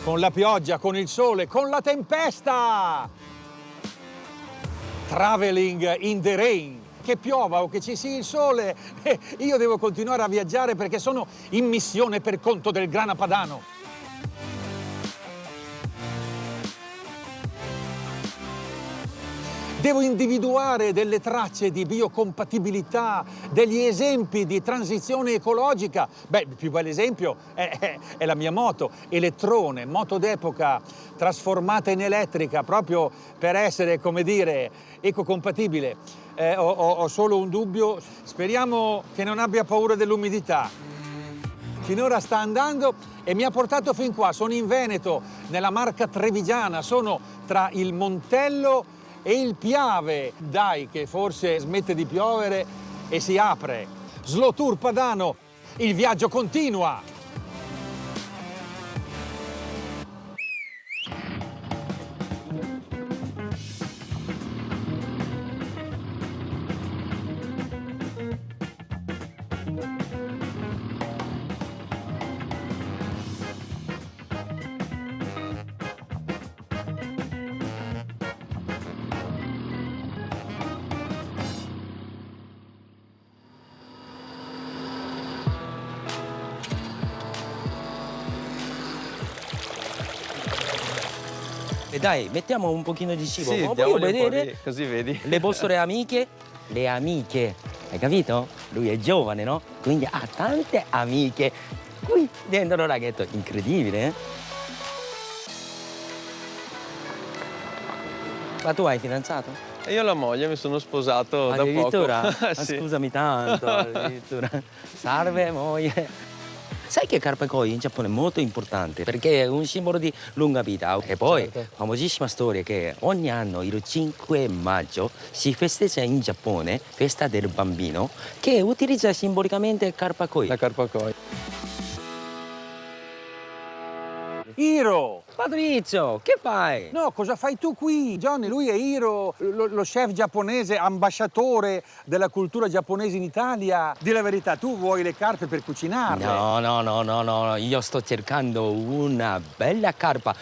con la pioggia, con il sole, con la tempesta. Traveling in the rain. Che piova o che ci sia il sole, io devo continuare a viaggiare perché sono in missione per conto del Grana Padano. Devo individuare delle tracce di biocompatibilità, degli esempi di transizione ecologica. Beh, il più bell'esempio è la mia moto, elettrone, moto d'epoca trasformata in elettrica proprio per essere, come dire, ecocompatibile. Ho solo un dubbio, speriamo che non abbia paura dell'umidità. Finora sta andando e mi ha portato fin qua. Sono in Veneto, nella Marca Trevigiana, sono tra il Montello e il Piave. Dai, che forse smette di piovere e si apre. Slow Tour Padano, il viaggio continua. E dai, mettiamo un pochino di cibo. Sì, Ma voglio diamogli un po' vedere così vedi. le vostre amiche. Le amiche, hai capito? Lui è giovane, no? Quindi ha tante amiche. Qui dentro un raghetto incredibile, eh? Ma tu hai fidanzato? E io ho la moglie, mi sono sposato da poco. Addirittura? Ma Sì. scusami tanto, addirittura. Salve moglie. Sai che carpe koi in Giappone è molto importante perché è un simbolo di lunga vita. E poi, famosissima storia che ogni anno il 5 maggio si festeggia in Giappone, festa del bambino, che utilizza simbolicamente carpa koi. La carpa koi. Hiro! Patrizio, che fai? No, cosa fai tu qui? Johnny, lui è Hiro, lo chef giapponese, ambasciatore della cultura giapponese in Italia. Dì la verità, tu vuoi le carpe per cucinarle? No, io sto cercando una bella carpa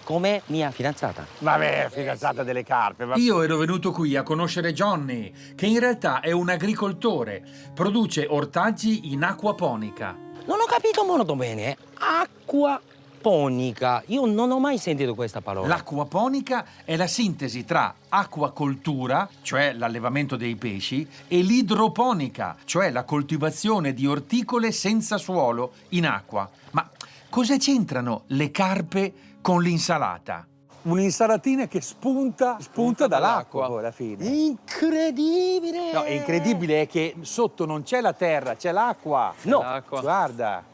come mia fidanzata. Vabbè, fidanzata delle carpe. Io ero venuto qui a conoscere Johnny, che in realtà è un agricoltore. Produce ortaggi in acquaponica. Non ho capito molto bene. Acquaponica. Io non ho mai sentito questa parola. L'acquaponica è la sintesi tra acquacoltura, cioè l'allevamento dei pesci, e l'idroponica, cioè la coltivazione di orticole senza suolo in acqua. Ma cosa c'entrano le carpe con l'insalata? Un'insalatina che spunta dall'acqua poi alla fine. Incredibile! No, è incredibile è che sotto non c'è la terra, c'è l'acqua. No. L'acqua. Guarda.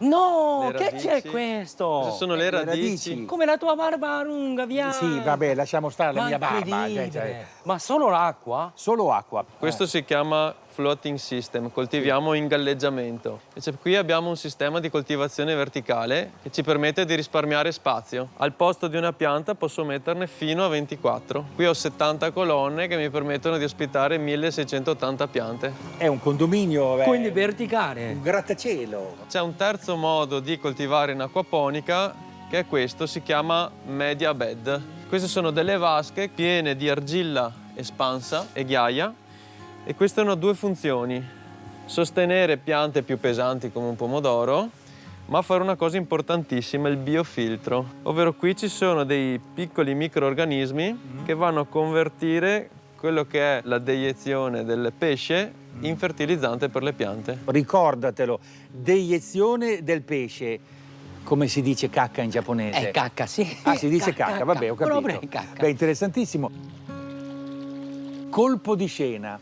No, Le che radici. c'è questo? Queste sono le radici. Come la tua barba lunga, via. Sì, vabbè, lasciamo stare la Ma mia barba. incredibile. Ma solo l'acqua? Solo acqua. Questo si chiama floating system, coltiviamo in galleggiamento. Invece qui abbiamo un sistema di coltivazione verticale che ci permette di risparmiare spazio. Al posto di una pianta posso metterne fino a 24. Qui ho 70 colonne che mi permettono di ospitare 1680 piante. È un condominio. Quindi verticale. Un grattacielo. C'è un terzo modo di coltivare in acquaponica che è questo, si chiama media bed. Queste sono delle vasche piene di argilla espansa e ghiaia e queste hanno due funzioni: sostenere piante più pesanti come un pomodoro, ma fare una cosa importantissima, il biofiltro. Ovvero qui ci sono dei piccoli microrganismi che vanno a convertire quello che è la deiezione del pesce in fertilizzante per le piante. Ricordatelo, deiezione del pesce. Come si dice cacca in giapponese? È cacca, sì. Ah, si dice cacca, vabbè, ho capito. Proprio cacca. Beh, interessantissimo. Colpo di scena.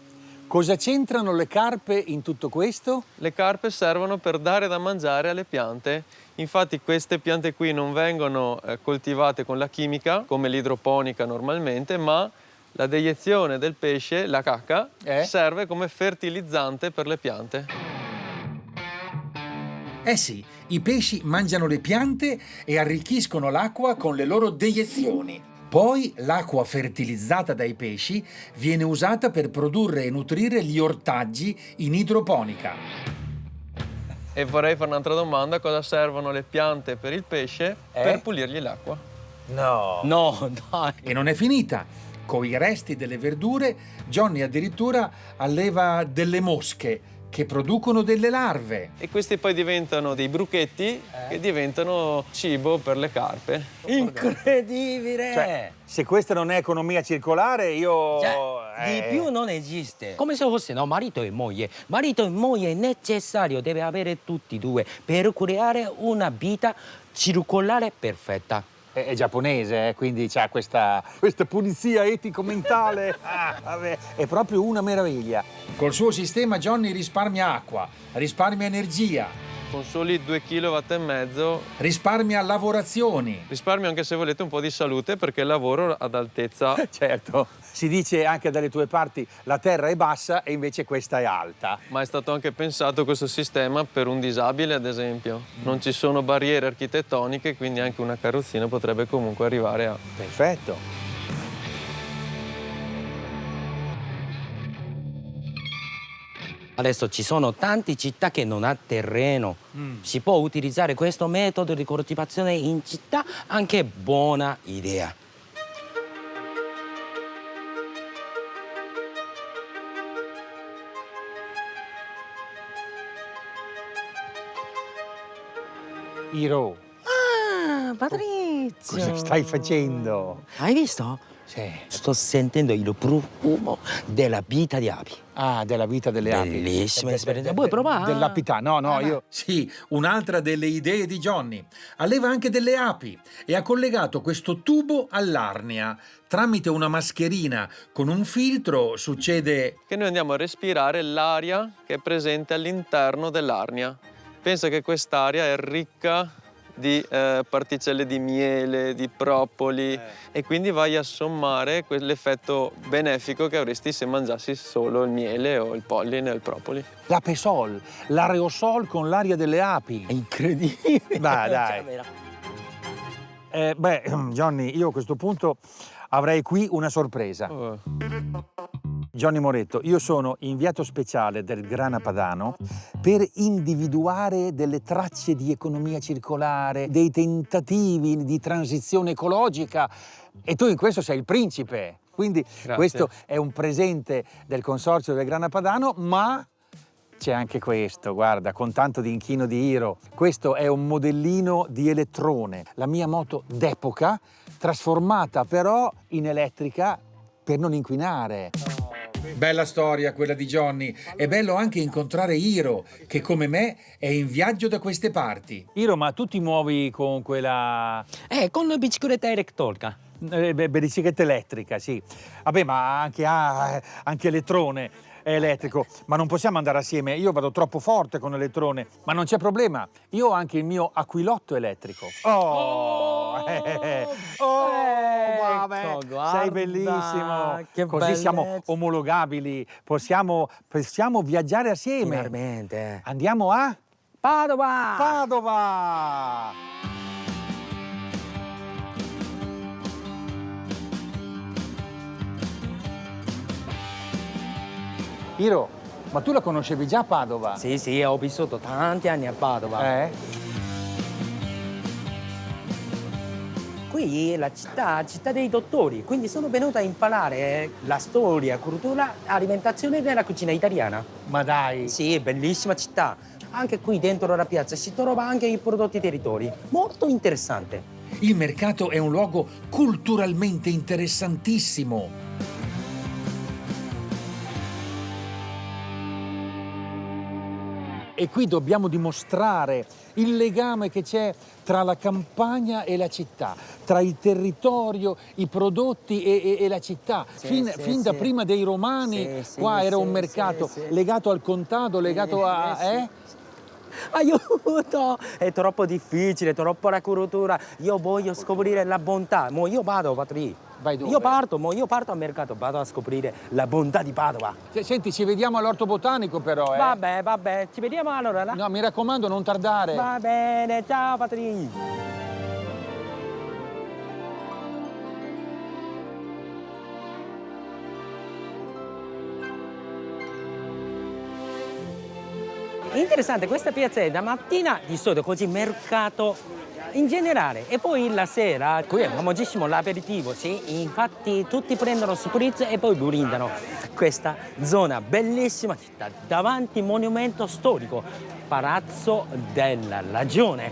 Cosa c'entrano le carpe in tutto questo? Le carpe servono per dare da mangiare alle piante. Infatti queste piante qui non vengono coltivate con la chimica, come l'idroponica normalmente, ma la deiezione del pesce, la cacca, serve come fertilizzante per le piante. Eh sì, i pesci mangiano le piante e arricchiscono l'acqua con le loro deiezioni. Poi l'acqua fertilizzata dai pesci viene usata per produrre e nutrire gli ortaggi in idroponica. E vorrei fare un'altra domanda: cosa servono le piante per il pesce? Per pulirgli l'acqua. No. No, dai. E non è finita. Con i resti delle verdure, Johnny addirittura alleva delle mosche che producono delle larve. E questi poi diventano dei bruchetti che diventano cibo per le carpe. Incredibile! Cioè, se questa non è economia circolare, io... Di più non esiste. Come se fosse, no, marito e moglie. Marito e moglie è necessario, deve avere tutti e due per creare una vita circolare perfetta. È giapponese, quindi c'ha questa pulizia etico-mentale. Vabbè, è proprio una meraviglia. Col suo sistema Johnny risparmia acqua, risparmia energia, Con soli 2,5 kW risparmia lavorazioni. risparmio anche, se volete, un po' di salute, perché lavoro ad altezza. Certo, si dice anche dalle tue parti la terra è bassa e invece questa è alta. Ma è stato anche pensato questo sistema per un disabile, ad esempio. Non ci sono barriere architettoniche, quindi anche una carrozzina potrebbe comunque arrivare a... Perfetto. Adesso ci sono tante città che non ha terreno. Si può utilizzare questo metodo di coltivazione in città, anche buona idea. Iro, Ah, Patrizio! cosa stai facendo? Hai visto? Sì. Sto sentendo il profumo della vita di api. Ah, della vita delle api. Bellissima esperienza. Vuoi provare? Dell'apità, no, Ah, io... Sì, un'altra delle idee di Johnny. Alleva anche delle api e ha collegato questo tubo all'arnia. Tramite una mascherina con un filtro succede... Che noi andiamo a respirare l'aria che è presente all'interno dell'arnia. Pensa che quest'aria è ricca di particelle di miele, di propoli, e quindi vai a sommare quell'effetto benefico che avresti se mangiassi solo il miele o il polline o il propoli. L'apesol, l'areosol con l'aria delle api. È incredibile. Va, dai. Johnny, io a questo punto avrei qui una sorpresa. Oh. Johnny Moretto, io sono inviato speciale del Grana Padano per individuare delle tracce di economia circolare, dei tentativi di transizione ecologica, e tu in questo sei il principe. Quindi Grazie. questo è un presente del consorzio del Grana Padano, ma c'è anche questo, guarda, con tanto di inchino di Iro. Questo è un modellino di elettrone, la mia moto d'epoca, trasformata però in elettrica per non inquinare. Bella storia quella di Johnny. È bello anche incontrare Iro, che come me è in viaggio da queste parti. Iro, ma tu ti muovi con quella... Con la bicicletta elettrica. bicicletta elettrica, sì. Vabbè, ma anche elettrone è elettrico. Ma non possiamo andare assieme. Io vado troppo forte con elettrone. Ma non c'è problema. Io ho anche il mio aquilotto elettrico. Vabbè, Ecco, guarda, sei bellissimo. che Così siamo bellezza. omologabili. Possiamo viaggiare assieme. Finalmente. Andiamo a Padova! Padova. Iro, ma tu la conoscevi già Padova? Sì, sì, ho vissuto tanti anni a Padova. Qui è la città dei dottori, quindi sono venuta a imparare la storia, cultura, alimentazione della cucina italiana. Ma dai. Sì, bellissima città. Anche qui dentro la piazza si trova anche i prodotti territori. Molto interessante. Il mercato è un luogo culturalmente interessantissimo. E qui dobbiamo dimostrare il legame che c'è tra la campagna e la città, tra il territorio, i prodotti e la città. Fin da prima dei Romani qua era un mercato legato al contado, legato a... Aiuto! È troppo difficile, troppo la cultura. Io voglio scoprire la bontà. Io vado, Patri. Vai dove? Io parto al mercato, vado a scoprire la bontà di Padova. Senti, ci vediamo all'orto botanico però, Vabbè, ci vediamo allora. Là. No, mi raccomando, non tardare. Va bene, ciao Patri. È interessante, questa piazzetta mattina di solito così mercato in generale e poi la sera qui è famosissimo l'aperitivo, sì, infatti tutti prendono spritz e poi brindano. Questa zona bellissima città davanti monumento storico, Palazzo della Ragione.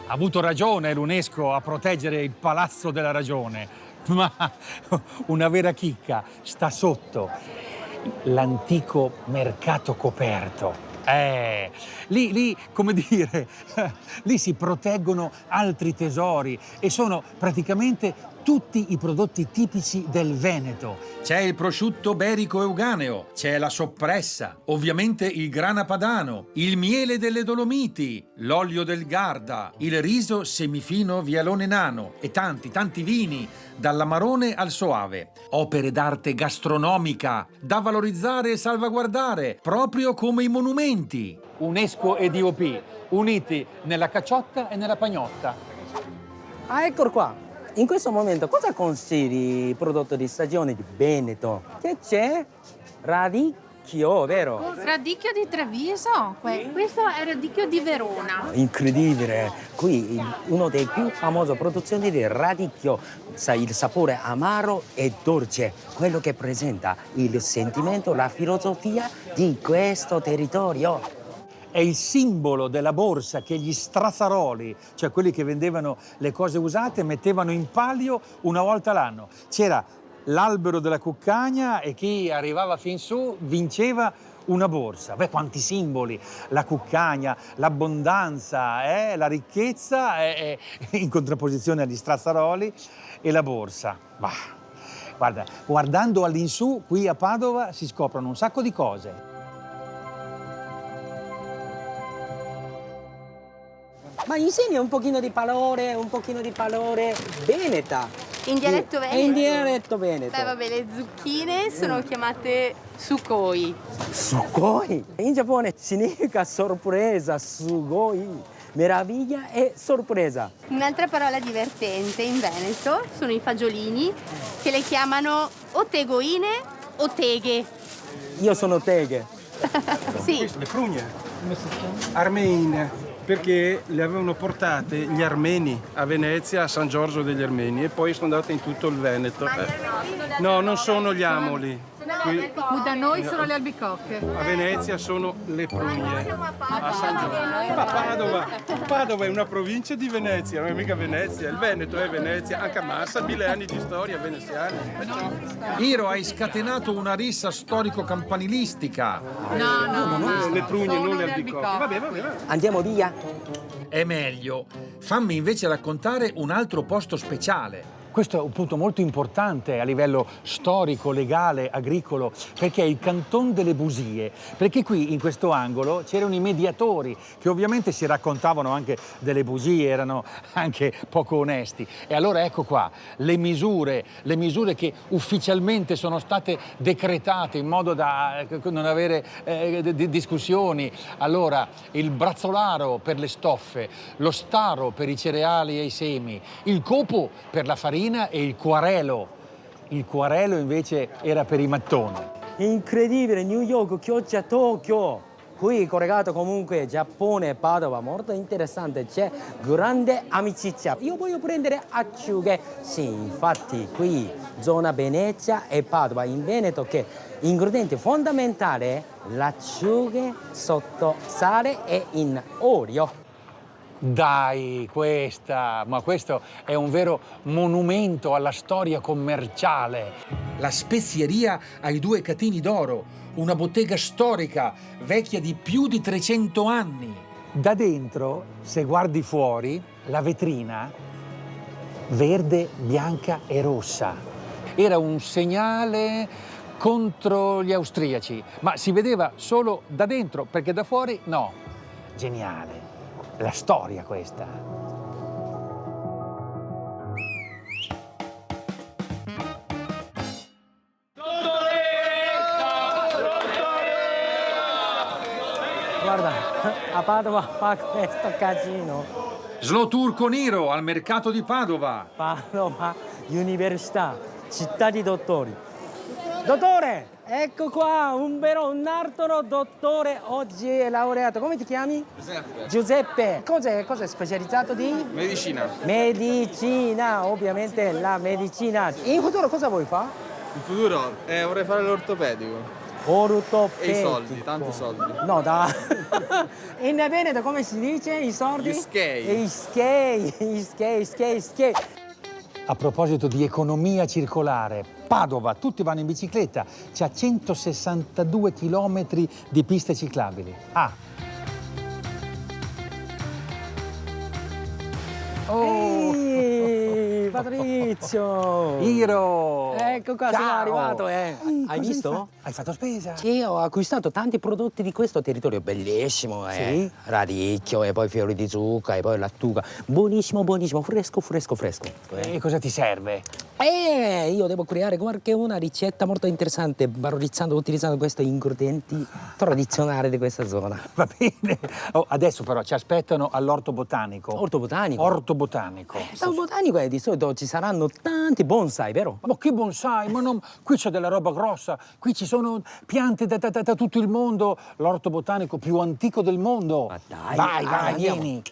Ha avuto ragione l'UNESCO a proteggere il Palazzo della Ragione, ma una vera chicca sta sotto l'antico mercato coperto. Lì, come dire, lì si proteggono altri tesori e sono praticamente tutti i prodotti tipici del Veneto. C'è il prosciutto berico euganeo, c'è la soppressa, ovviamente il grana padano, il miele delle Dolomiti, l'olio del Garda, il riso semifino vialone nano e tanti vini, dall'amarone al soave. Opere d'arte gastronomica da valorizzare e salvaguardare, proprio come i monumenti. UNESCO e DOP, uniti nella cacciotta e nella pagnotta. Ah, eccolo qua. In questo momento cosa consigli prodotto di stagione di Veneto? Che c'è? Radicchio, vero? Radicchio di Treviso, questo è radicchio di Verona. Incredibile. Qui uno dei più famosi produzioni di radicchio, sai, il sapore amaro e dolce, quello che presenta il sentimento, la filosofia di questo territorio. È il simbolo della borsa che gli strazzaroli, cioè quelli che vendevano le cose usate, mettevano in palio una volta l'anno. C'era l'albero della cuccagna e chi arrivava fin su vinceva una borsa. Beh, quanti simboli! La cuccagna, l'abbondanza, la ricchezza in contrapposizione agli strazzaroli e la borsa. Bah, guarda, guardando all'insù qui a Padova si scoprono un sacco di cose. Ma insegna un pochino di parole veneta. In dialetto veneto? In dialetto veneto. Beh, vabbè, le zucchine sono chiamate sukoi. Sugoi. In Giappone significa sorpresa, sugoi. Meraviglia e sorpresa. Un'altra parola divertente in Veneto sono i fagiolini, che le chiamano o tegoine o teghe. Io sono teghe. Sì. Le prugne armene, perché le avevano portate gli armeni a Venezia, a San Giorgio degli Armeni, e poi sono andate in tutto il Veneto. No, non sono gli amoli. Qui, Da noi sono le albicocche. a Venezia sono le prugne. A San Giorgio. Ma Padova è una provincia di Venezia, non è mica Venezia. Il Veneto è Venezia, anche a Massa, 1000 anni di storia veneziana. Iro, hai scatenato una rissa storico-campanilistica. No, Le prugne, sono non le le albicocche. albicocche. Vabbè. Andiamo via. È meglio. Fammi invece raccontare un altro posto speciale. Questo è un punto molto importante a livello storico, legale, agricolo, perché è il Canton delle Busie, perché qui in questo angolo c'erano i mediatori che ovviamente si raccontavano anche delle bugie, erano anche poco onesti. E allora ecco qua le misure che ufficialmente sono state decretate in modo da non avere discussioni. Allora il brazzolaro per le stoffe, lo staro per i cereali e i semi, il copo per la farina e il quarelo. Il quarelo invece era per i mattoni. Incredibile, New York, Chioggia, Tokyo. Qui collegato comunque Giappone e Padova, molto interessante, c'è grande amicizia. Io voglio prendere acciughe. Sì, infatti qui zona Venezia e Padova in Veneto che ingrediente fondamentale l'acciughe sotto sale e in olio. Dai, questo è un vero monumento alla storia commerciale. La spezieria ai Due Catini d'Oro, una bottega storica vecchia di più di 300 anni. Da dentro, se guardi fuori, la vetrina verde, bianca e rossa. Era un segnale contro gli austriaci, ma si vedeva solo da dentro, perché da fuori no. Geniale. La storia questa. Guarda, a Padova fa questo casino. Slow Tour con Iro al mercato di Padova. Padova, università, città di dottori. Dottore, ecco qua, un altro dottore oggi è laureato. Come ti chiami? Giuseppe. Cos'è specializzato di? Medicina. Medicina, ovviamente la medicina. In futuro cosa vuoi fare? In futuro vorrei fare l'ortopedico. Ortopedico. E i soldi, tanti soldi. No, dai. In Veneto come si dice i soldi? Gli skei. Gli skei. A proposito di economia circolare, Padova, tutti vanno in bicicletta, c'ha 162 chilometri di piste ciclabili. Ehi, Patrizio! Iro! Ecco qua, sono Ciao! arrivato, Hai visto? Hai fatto spesa? Sì, ho acquistato tanti prodotti di questo territorio, bellissimo, Sì? Radicchio, e poi fiori di zucca, e poi lattuga. Buonissimo, fresco. E cosa ti serve? Io devo creare una ricetta molto interessante, utilizzando questi ingredienti tradizionali di questa zona. Va bene. Oh, adesso però ci aspettano all'orto botanico. Orto botanico? Orto botanico. Orto botanico di solito ci saranno tanti bonsai, vero? Ma che bonsai, ma non... qui c'è della roba grossa, qui ci sono piante da tutto il mondo, l'orto botanico più antico del mondo. Ma dai, vai, andiamo. vieni.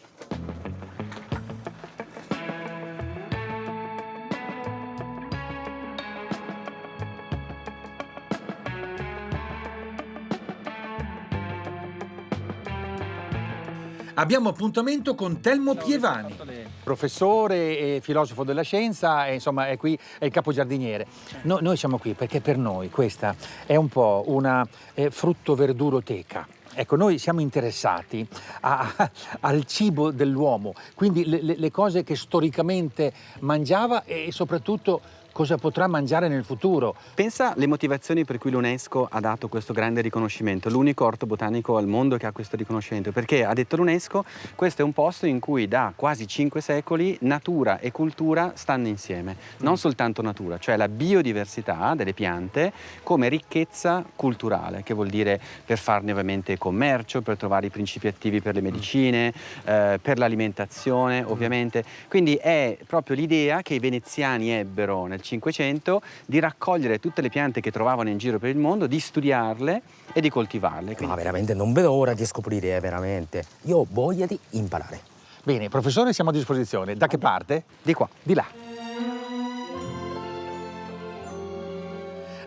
Abbiamo appuntamento con Telmo Pievani, professore e filosofo della scienza, e insomma è qui, è il capogiardiniere. Noi siamo qui perché per noi questa è un po' una frutto-verduroteca. Ecco, noi siamo interessati al cibo dell'uomo, quindi le cose che storicamente mangiava e soprattutto cosa potrà mangiare nel futuro. Pensa alle motivazioni per cui l'UNESCO ha dato questo grande riconoscimento, l'unico orto botanico al mondo che ha questo riconoscimento, perché ha detto l'UNESCO questo è un posto in cui da quasi 5 secoli natura e cultura stanno insieme, non soltanto natura, cioè la biodiversità delle piante come ricchezza culturale, che vuol dire per farne ovviamente commercio, per trovare i principi attivi per le medicine, per l'alimentazione ovviamente, quindi è proprio l'idea che i veneziani ebbero nel 500 di raccogliere tutte le piante che trovavano in giro per il mondo, di studiarle e di coltivarle. Ma veramente non vedo ora di scoprire, veramente. Io ho voglia di imparare. Bene, professore, siamo a disposizione. Da che parte? Di qua. Di là.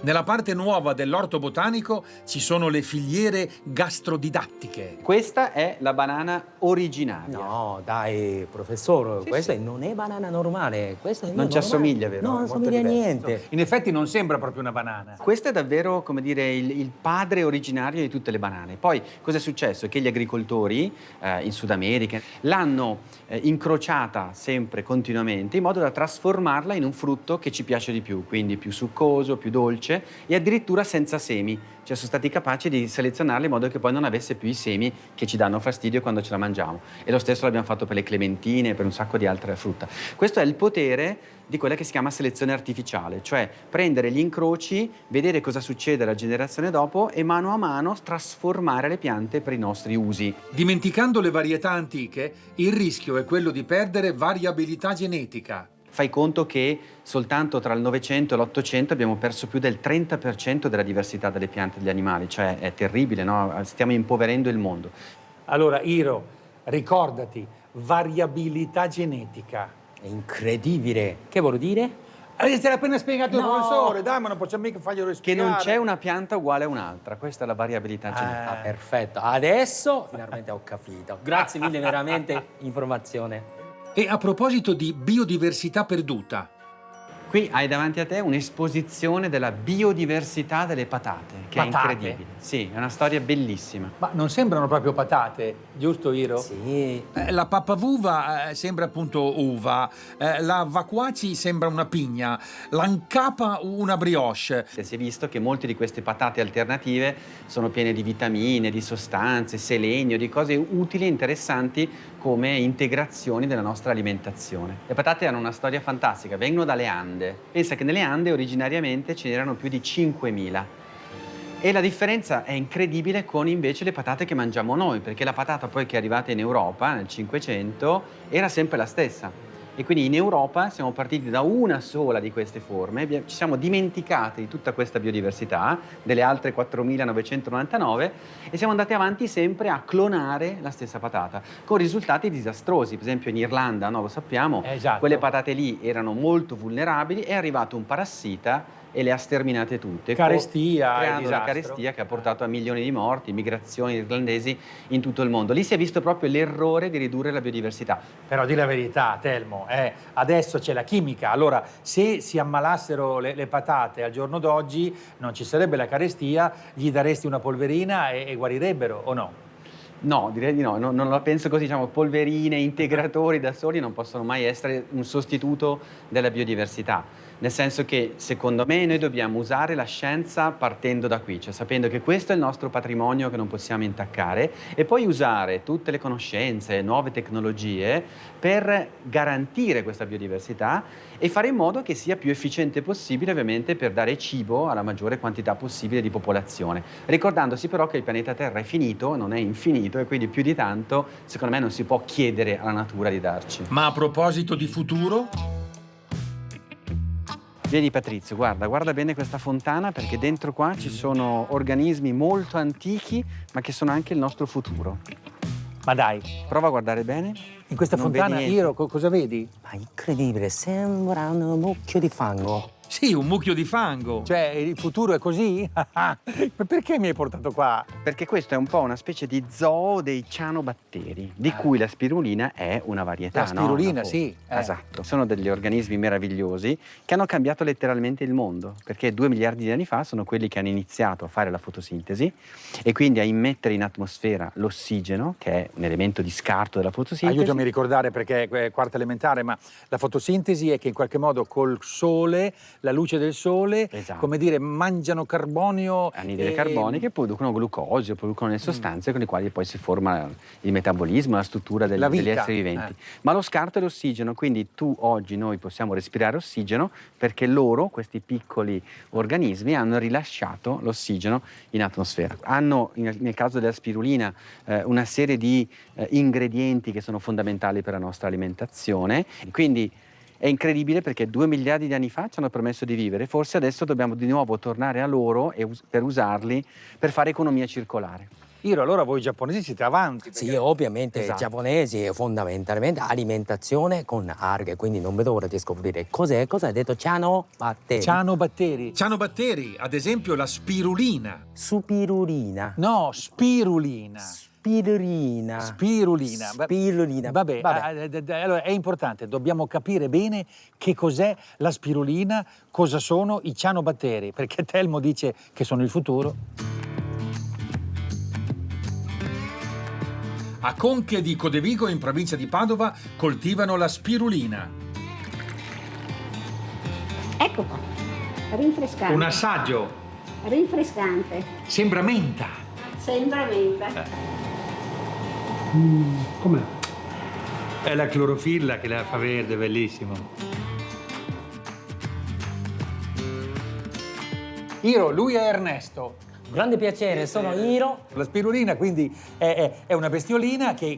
Nella parte nuova dell'orto botanico ci sono le filiere gastrodidattiche. Questa è la banana originaria. No, dai, professore, questa non è banana normale. Questa è Non ci assomiglia, vero? No, non Molto assomiglia a diverso. niente. In effetti non sembra proprio una banana. Questo è davvero, come dire, il padre originario di tutte le banane. Poi cosa è successo? È che gli agricoltori in Sud America l'hanno incrociata sempre continuamente in modo da trasformarla in un frutto che ci piace di più, quindi più succoso, più dolce e addirittura senza semi. Cioè sono stati capaci di selezionarla in modo che poi non avesse più i semi che ci danno fastidio quando ce la mangiamo. E lo stesso l'abbiamo fatto per le clementine, per un sacco di altre frutta. Questo è il potere di quella che si chiama selezione artificiale, cioè prendere gli incroci, vedere cosa succede alla generazione dopo e mano a mano trasformare le piante per i nostri usi. Dimenticando le varietà antiche, il rischio è quello di perdere variabilità genetica. Fai conto che soltanto tra il Novecento e l'Ottocento abbiamo perso più del 30% della diversità delle piante e degli animali, cioè è terribile, no? Stiamo impoverendo il mondo. Allora, Iro, ricordati, variabilità genetica. È incredibile. Che vuol dire? Te l'ha appena spiegato il No. professore, dai, ma non possiamo mica farglielo Che spiegare. non c'è una pianta uguale a un'altra, questa è la variabilità genetica. Ah, perfetto. Adesso finalmente ho capito. Grazie mille, veramente, informazione. E a proposito di biodiversità perduta, Qui hai davanti a te un'esposizione della biodiversità delle patate, che Patate? è incredibile. Sì, è una storia bellissima. ma non sembrano proprio patate, giusto Iro? Sì. La pappavuva sembra appunto uva, la vacuaci sembra una pigna, l'ancapa una brioche. Si è visto che molte di queste patate alternative sono piene di vitamine, di sostanze, selenio, di cose utili e interessanti come integrazioni della nostra alimentazione. Le patate hanno una storia fantastica, vengono dalle Ande. Pensa che nelle Ande originariamente ce n'erano più di 5.000. E la differenza è incredibile con invece le patate che mangiamo noi, perché la patata poi che è arrivata in Europa nel 500 era sempre la stessa. E quindi in Europa siamo partiti da una sola di queste forme, ci siamo dimenticati di tutta questa biodiversità, delle altre 4.999, e siamo andati avanti sempre a clonare la stessa patata, con risultati disastrosi. Per esempio in Irlanda, no, lo sappiamo, Esatto. quelle patate lì erano molto vulnerabili, è arrivato un parassita e le ha sterminate tutte. Carestia, creando una disastro. carestia che ha portato a milioni di morti, migrazioni irlandesi in tutto il mondo. Lì si è visto proprio l'errore di ridurre la biodiversità. Però di la verità, Telmo, adesso c'è la chimica. Allora, se si ammalassero le patate al giorno d'oggi, non ci sarebbe la carestia, gli daresti una polverina e guarirebbero, o no? No, direi di no, non la penso così, diciamo, polverine, integratori da soli non possono mai essere un sostituto della biodiversità. Nel senso che, secondo me, noi dobbiamo usare la scienza partendo da qui, cioè sapendo che questo è il nostro patrimonio che non possiamo intaccare, e poi usare tutte le conoscenze, nuove tecnologie per garantire questa biodiversità e fare in modo che sia più efficiente possibile, ovviamente, per dare cibo alla maggiore quantità possibile di popolazione. Ricordandosi però che il pianeta Terra è finito, non è infinito, e quindi più di tanto, secondo me, non si può chiedere alla natura di darci. Ma a proposito di futuro? Vieni Patrizio, guarda bene questa fontana, perché dentro qua ci sono organismi molto antichi, ma che sono anche il nostro futuro. Ma dai, Prova a guardare bene. in questa Non fontana, vedi niente. Iro, cosa vedi? Ma incredibile, sembra un mucchio di fango. Sì, un mucchio di fango. Cioè, il futuro è così? Ma perché mi hai portato qua? Perché questo è un po' una specie di zoo dei cianobatteri, di cui la spirulina è una varietà. La spirulina, no? sì. Esatto, sono degli organismi meravigliosi che hanno cambiato letteralmente il mondo, perché 2 miliardi di anni fa sono quelli che hanno iniziato a fare la fotosintesi e quindi a immettere in atmosfera l'ossigeno, che è un elemento di scarto della fotosintesi. Aiutami a ricordare, perché è quarta elementare, ma la fotosintesi è che in qualche modo col sole, la luce del sole, Esatto. come dire, mangiano carbonio. Anidride carbonica che producono glucosio, producono le sostanze con le quali poi si forma il metabolismo, la struttura La degli vita. esseri viventi. Ma lo scarto è l'ossigeno, quindi noi possiamo respirare ossigeno perché loro, questi piccoli organismi, hanno rilasciato l'ossigeno in atmosfera. Hanno, nel caso della spirulina, una serie di ingredienti che sono fondamentali per la nostra alimentazione, quindi è incredibile perché 2 miliardi di anni fa ci hanno permesso di vivere, forse adesso dobbiamo di nuovo tornare a loro per usarli per fare economia circolare. Iro, allora voi giapponesi siete avanti. Sì, ovviamente Esatto. i giapponesi è fondamentalmente alimentazione con alghe, quindi non vedo ora di scoprire cosa hai detto, cianobatteri. Cianobatteri. Cianobatteri, ad esempio la spirulina. Spirulina. No, spirulina. Spirulina. Spirulina. Spirulina. Vabbè, allora è importante, dobbiamo capire bene che cos'è la spirulina, cosa sono i cianobatteri, perché Telmo dice che sono il futuro. A Conche di Codevigo, in provincia di Padova, coltivano la spirulina. Ecco qua, rinfrescante. Un assaggio, Rinfrescante. sembra menta. Sembra menta. Com'è? È la clorofilla che la fa verde, bellissimo. Iro, lui è Ernesto. Grande piacere, sono Iro. La spirulina quindi è una bestiolina che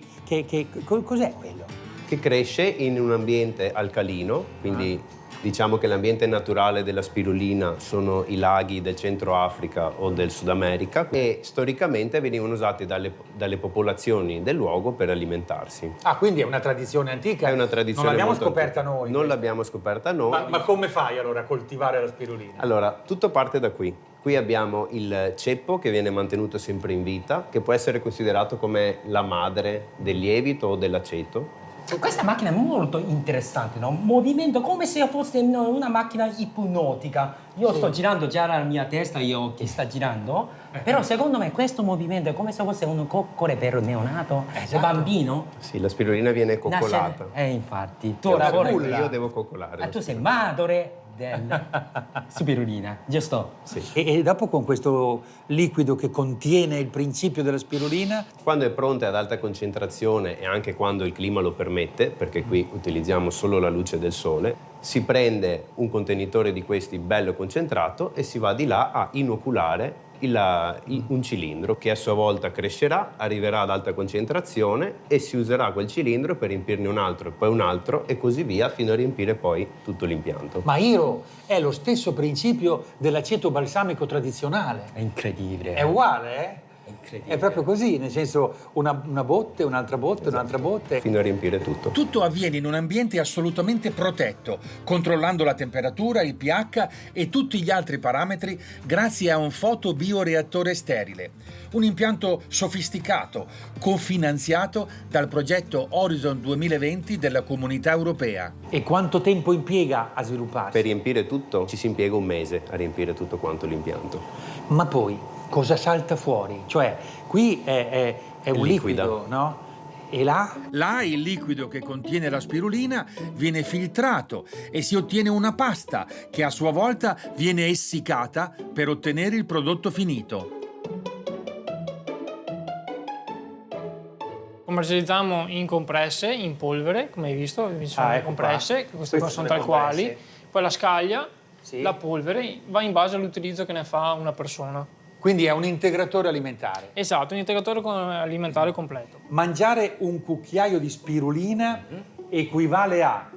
cos'è quello? Che cresce in un ambiente alcalino, quindi diciamo che l'ambiente naturale della spirulina sono i laghi del Centro Africa o del Sud America e storicamente venivano usati dalle popolazioni del luogo per alimentarsi. Ah, quindi è una tradizione antica? È una tradizione non l'abbiamo molto scoperta antica. noi? Non l'abbiamo scoperta noi. Ma come fai allora a coltivare la spirulina? Allora, tutto parte da qui. Qui abbiamo il ceppo che viene mantenuto sempre in vita, che può essere considerato come la madre del lievito o dell'aceto. Questa macchina è molto interessante, no? Movimento come se fosse una macchina ipnotica. Io sto girando già la mia testa, io che sta girando, però secondo me questo movimento è come se fosse un coccole per un neonato, un bambino. Sì, la spirulina viene coccolata. Infatti, tu Ora lavori. io devo coccolare. Tu sei madre della spirulina, giusto? Sì. E dopo con questo liquido che contiene il principio della spirulina? Quando è pronta ad alta concentrazione e anche quando il clima lo permette, perché qui utilizziamo solo la luce del sole, Si prende un contenitore di questi bello concentrato e si va di là a inoculare un cilindro che a sua volta crescerà, arriverà ad alta concentrazione e si userà quel cilindro per riempirne un altro e poi un altro e così via fino a riempire poi tutto l'impianto. Ma Iro, è lo stesso principio dell'aceto balsamico tradizionale. È incredibile. È uguale, eh? Incredibile. È proprio così, nel senso una botte, un'altra botte, un'altra botte. Fino a riempire tutto. Tutto avviene in un ambiente assolutamente protetto, controllando la temperatura, il pH e tutti gli altri parametri grazie a un fotobioreattore sterile. Un impianto sofisticato, cofinanziato dal progetto Horizon 2020 della Comunità Europea. E quanto tempo impiega a svilupparsi? Per riempire tutto ci si impiega un mese a riempire tutto quanto l'impianto. Ma poi cosa salta fuori? Cioè, qui è un Liquida. liquido, no? E là? Là il liquido che contiene la spirulina viene filtrato e si ottiene una pasta che a sua volta viene essiccata per ottenere il prodotto finito. Commercializziamo in compresse, in polvere, come hai visto, sono le ecco compresse, qua. queste qua Queste sono sono le talquali, compresse. poi la scaglia, Sì. la polvere, va in base all'utilizzo che ne fa una persona. Quindi è un integratore alimentare. Esatto, un integratore alimentare completo. Mangiare un cucchiaio di spirulina equivale a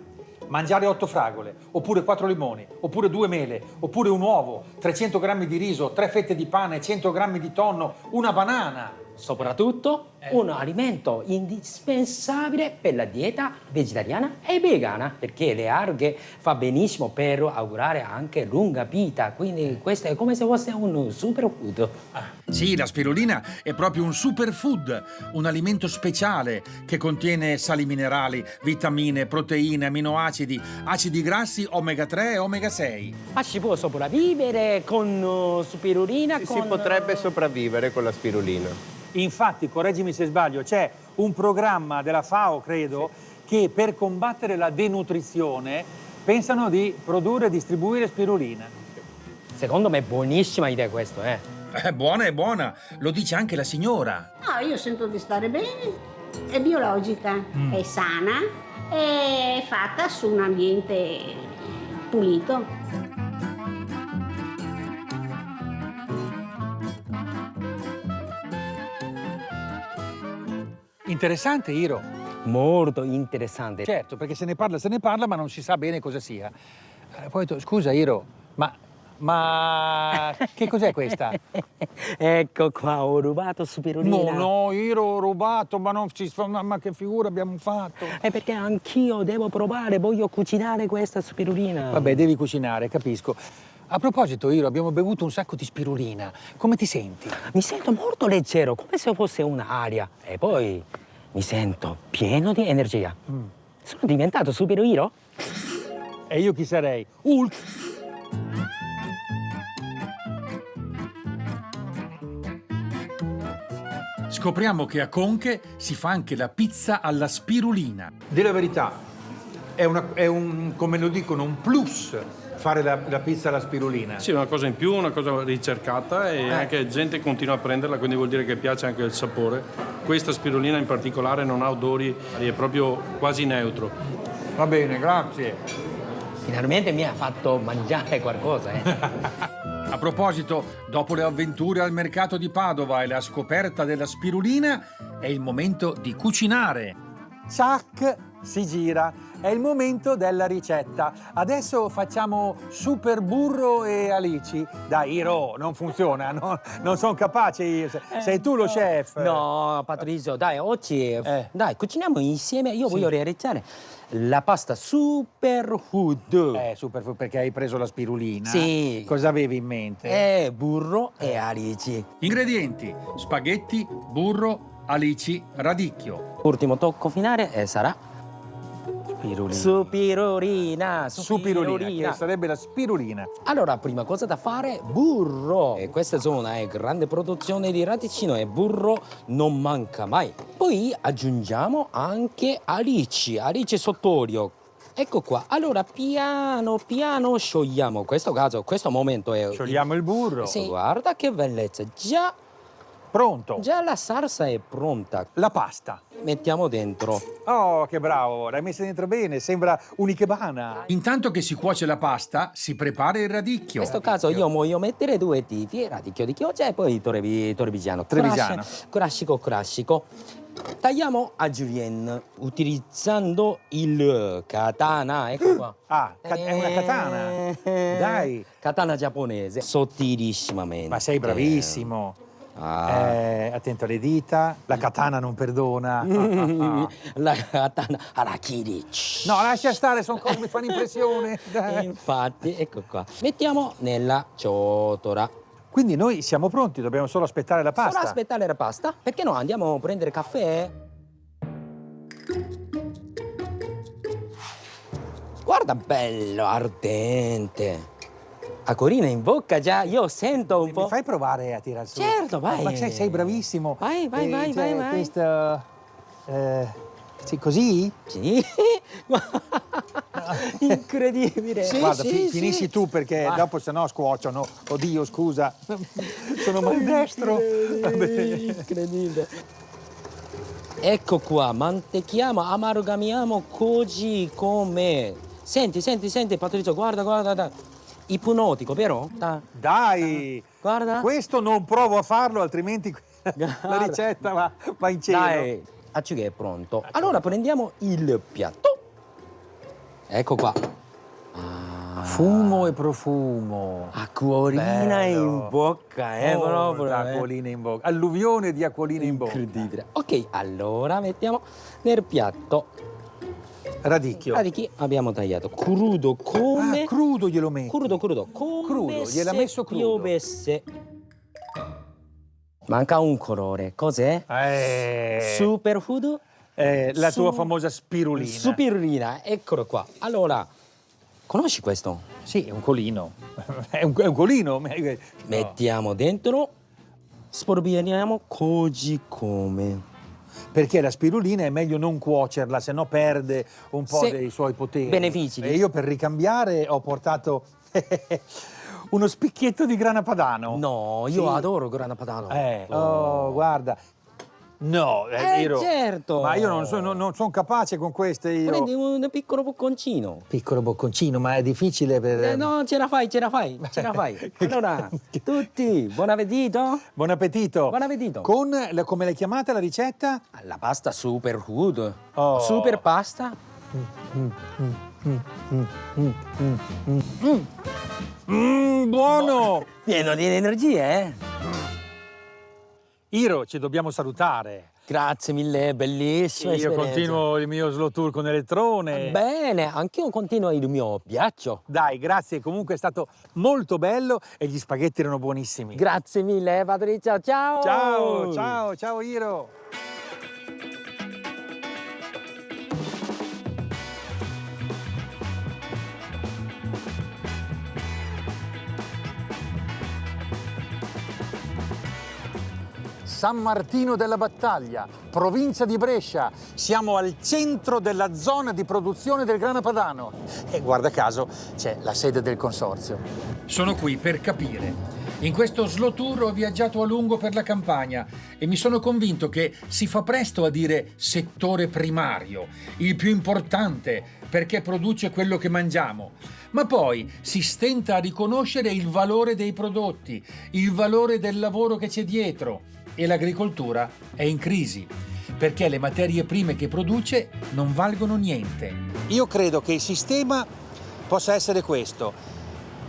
mangiare 8 fragole, oppure 4 limoni, oppure 2 mele, oppure un uovo, 300 grammi di riso, 3 fette di pane, 100 grammi di tonno, una banana. Soprattutto un alimento indispensabile per la dieta vegetariana e vegana, perché le alghe fa benissimo per augurare anche lunga vita, quindi questo è come se fosse un superfood. Sì, la spirulina è proprio un superfood, un alimento speciale che contiene sali minerali, vitamine, proteine, aminoacidi, acidi grassi omega 3 e omega 6. Ma ci può sopravvivere con spirulina? Si potrebbe sopravvivere con la spirulina. Infatti, correggimi se sbaglio, c'è un programma della FAO, credo, che per combattere la denutrizione pensano di produrre e distribuire spirulina. Secondo me è buonissima idea questo, eh. È buona, lo dice anche la signora. No, io sento di stare bene, è biologica, è sana, è fatta su un ambiente pulito. Interessante, Iro. Molto interessante. Certo, perché se ne parla, ma non si sa bene cosa sia. Poi scusa, Iro, ma che cos'è questa? Ecco qua, ho rubato spirulina. No, Iro, ho rubato, ma che figura abbiamo fatto? È perché anch'io devo provare, voglio cucinare questa spirulina. Vabbè, devi cucinare, capisco. A proposito, Iro, abbiamo bevuto un sacco di spirulina. Come ti senti? Mi sento molto leggero, come se fosse un'aria. E poi mi sento pieno di energia. Sono diventato superhero? E io chi sarei? Hulk! Scopriamo che a Conche si fa anche la pizza alla spirulina. Dì la verità, è un, come lo dicono, un plus fare la pizza alla spirulina. Sì, una cosa in più, una cosa ricercata e anche gente continua a prenderla, quindi vuol dire che piace anche il sapore. Questa spirulina in particolare non ha odori, è proprio quasi neutro. Va bene, grazie. Finalmente mi ha fatto mangiare qualcosa, A proposito, dopo le avventure al mercato di Padova e la scoperta della spirulina, è il momento di cucinare. Ciac, si gira. È il momento della ricetta. Adesso facciamo super burro e alici. Dai, Iro, non funziona, no? Non sono capace io. Sei tu lo chef. No, Patrizio, dai, oggi dai, cuciniamo insieme. Io voglio realizzare la pasta superfood. Superfood perché hai preso la spirulina. Sì. Cosa avevi in mente? Burro e alici. Ingredienti: spaghetti, burro, alici, radicchio. Ultimo tocco finale sarà spirulina, Spirulina, che sarebbe la spirulina. Allora, prima cosa da fare, burro. E questa zona è grande produzione di radicino e burro non manca mai. Poi aggiungiamo anche alici sott'olio. Ecco qua. Allora, piano piano sciogliamo. In questo caso, questo momento è... Sciogliamo il burro. Sì, guarda che bellezza. Già Pronto. Già la salsa è pronta. La pasta. Mettiamo dentro. Oh, che bravo, l'hai messa dentro bene, sembra un'ikebana. Intanto che si cuoce la pasta, si prepara il radicchio. In questo caso io voglio mettere 2 tipi, radicchio di chioggia e poi torbigiano. Trevigiano. Classico. Tagliamo a julienne utilizzando il katana, ecco qua. Ah, è una katana. Dai. Katana giapponese, sottilissimamente. Ma sei bravissimo. Attento alle dita, la katana non perdona. La katana harakiri. No, lascia stare, sono cose che mi fanno impressione. Dai. Infatti, ecco qua. Mettiamo nella ciotola. Quindi noi siamo pronti, dobbiamo solo aspettare la pasta. Solo aspettare la pasta? Perché no? Andiamo a prendere caffè? Guarda, bello, ardente. Acquolina in bocca già, io sento un po'. Mi fai provare a tirare su? Certo, vai. Ma sei bravissimo. Vai. Questo... sì, così? Sì. Incredibile. Sì, guarda, finisci tu perché dopo sennò scuociono. Oddio, scusa. Sono maldestro. Incredibile. Ecco qua, mantechiamo, amalgamiamo così come. Senti, Patrizio, guarda. Ipnotico, però? Dai! Guarda. Questo non provo a farlo, altrimenti la ricetta va in cielo. Dai, acciughe è pronto. Allora prendiamo il piatto. Ecco qua. Fumo e profumo. Acquolina in bocca, proprio. Acquolina in bocca. Alluvione di acquolina in bocca. Incredibile. Ok, allora mettiamo nel piatto. Radicchio. Radicchi abbiamo tagliato crudo come. Crudo glielo metti. Crudo. Come gliel'ha messo crudo. Piovesse. Manca un colore. Cos'è? Superfood. La tua famosa spirulina. Spirulina, eccolo qua. Allora, conosci questo? Sì, è un colino. È un colino. Mettiamo dentro, sporbiamo così come. Perché la spirulina è meglio non cuocerla, se no perde un po' dei suoi poteri. Benefici. E io per ricambiare ho portato uno spicchietto di grana padano. No, io adoro grana padano. Oh, guarda. No, certo. Ma io non sono capace con queste. Io. Prendi un piccolo bocconcino. Piccolo bocconcino, ma è difficile per. No, ce la fai. Allora, tutti, buon appetito. Buon appetito. Buon appetito. Come l'hai chiamata la ricetta? La pasta superfood. Oh. Super pasta. Buono! Pieno di energie, Iro, ci dobbiamo salutare. Grazie mille, bellissima Io esperienza. continuo il mio slow tour con elettrone. Bene, anch'io continuo il mio viaggio. Dai, grazie, comunque è stato molto bello e gli spaghetti erano buonissimi. Grazie mille, Patrizia, ciao! Ciao Iro! San Martino della Battaglia, provincia di Brescia. Siamo al centro della zona di produzione del grana padano. E guarda caso c'è la sede del consorzio. Sono qui per capire. In questo slow tour ho viaggiato a lungo per la Campania e mi sono convinto che si fa presto a dire settore primario, il più importante perché produce quello che mangiamo. Ma poi si stenta a riconoscere il valore dei prodotti, il valore del lavoro che c'è dietro. E l'agricoltura è in crisi, perché le materie prime che produce non valgono niente. Io credo che il sistema possa essere questo: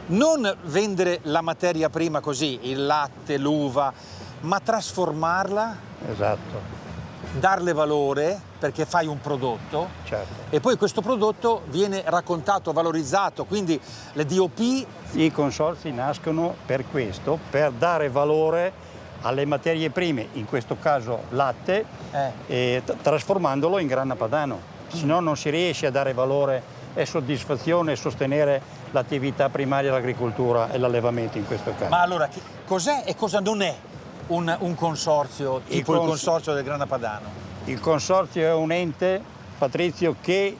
non vendere la materia prima così, il latte, l'uva, ma trasformarla, darle valore perché fai un prodotto, e poi questo prodotto viene raccontato, valorizzato, quindi le DOP. I consorzi nascono per questo, per dare valore alle materie prime, in questo caso latte, e trasformandolo in grana padano. Se no non si riesce a dare valore e soddisfazione e sostenere l'attività primaria dell'agricoltura e l'allevamento in questo caso. Ma allora, cos'è e cosa non è un consorzio, tipo il consorzio del grana padano? Il consorzio è un ente, Patrizio, che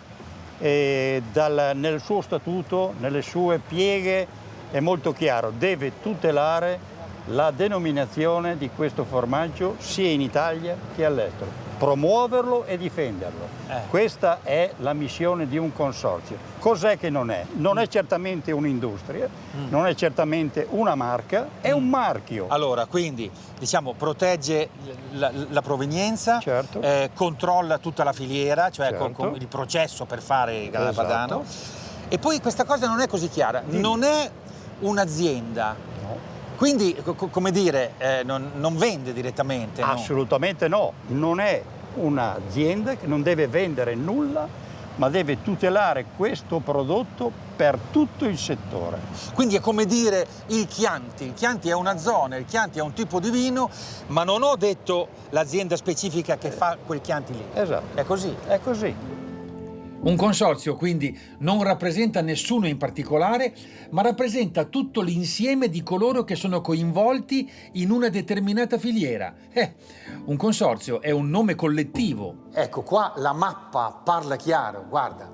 nel suo statuto, nelle sue pieghe, è molto chiaro, deve tutelare la denominazione di questo formaggio sia in Italia che all'estero, promuoverlo e difenderlo. Questa è la missione di un consorzio. Cos'è che non è? Non è certamente un'industria, non è certamente una marca, è un marchio. Allora, quindi, diciamo, protegge la provenienza, Certo. Controlla tutta la filiera, cioè Certo. il processo per fare il grana Esatto. padano. E poi questa cosa non è così chiara, non è un'azienda, quindi, come dire, non vende direttamente. no? Assolutamente no, non è un'azienda che non deve vendere nulla, ma deve tutelare questo prodotto per tutto il settore. Quindi è come dire il Chianti è una zona, il Chianti è un tipo di vino, ma non ho detto l'azienda specifica che fa quel Chianti lì. Esatto. È così? È così. Un consorzio quindi non rappresenta nessuno in particolare, ma rappresenta tutto l'insieme di coloro che sono coinvolti in una determinata filiera. Un consorzio è un nome collettivo. Ecco, qua la mappa parla chiaro, guarda.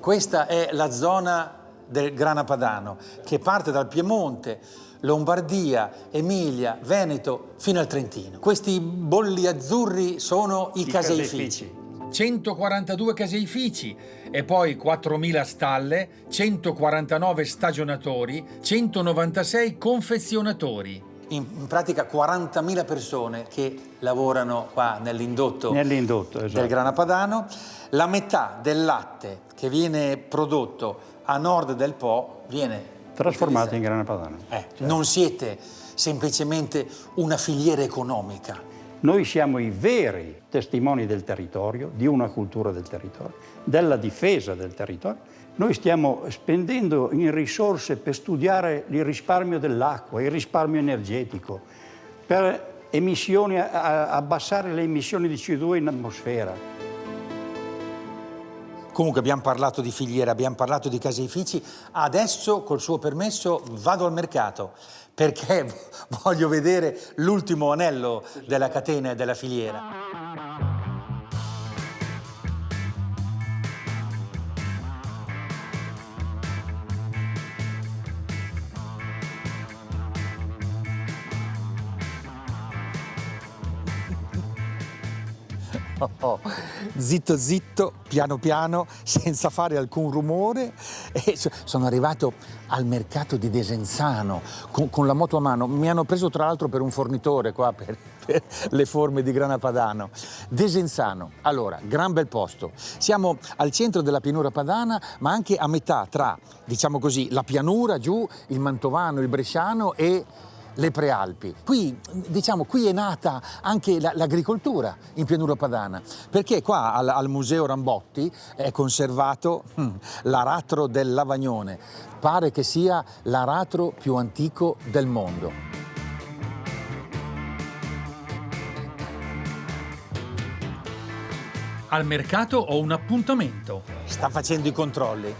Questa è la zona del grana padano, che parte dal Piemonte, Lombardia, Emilia, Veneto, fino al Trentino. Questi bolli azzurri sono i caseifici. 142 caseifici e poi 4.000 stalle, 149 stagionatori, 196 confezionatori. In pratica 40.000 persone che lavorano qua nell'indotto Esatto. del grana padano. La metà del latte che viene prodotto a nord del Po viene Trasformato in grana padano. Non siete semplicemente una filiera economica. Noi siamo i veri testimoni del territorio, di una cultura del territorio, della difesa del territorio. Noi stiamo spendendo in risorse per studiare il risparmio dell'acqua, il risparmio energetico, per abbassare le emissioni di CO2 in atmosfera. Comunque abbiamo parlato di filiera, abbiamo parlato di caseifici, adesso col suo permesso vado al mercato perché voglio vedere l'ultimo anello della catena e della filiera. Zitto zitto, piano piano, senza fare alcun rumore. E sono arrivato al mercato di Desenzano con la moto a mano. Mi hanno preso tra l'altro per un fornitore qua per le forme di grana padano. Desenzano, allora, gran bel posto. Siamo al centro della pianura padana, ma anche a metà tra, diciamo così, la pianura giù, il mantovano, il bresciano e le prealpi. Qui, diciamo, qui è nata anche l'agricoltura in pianura padana, perché qua al Museo Rambotti è conservato l'aratro del Lavagnone. Pare che sia l'aratro più antico del mondo. Al mercato ho un appuntamento. Sta facendo i controlli.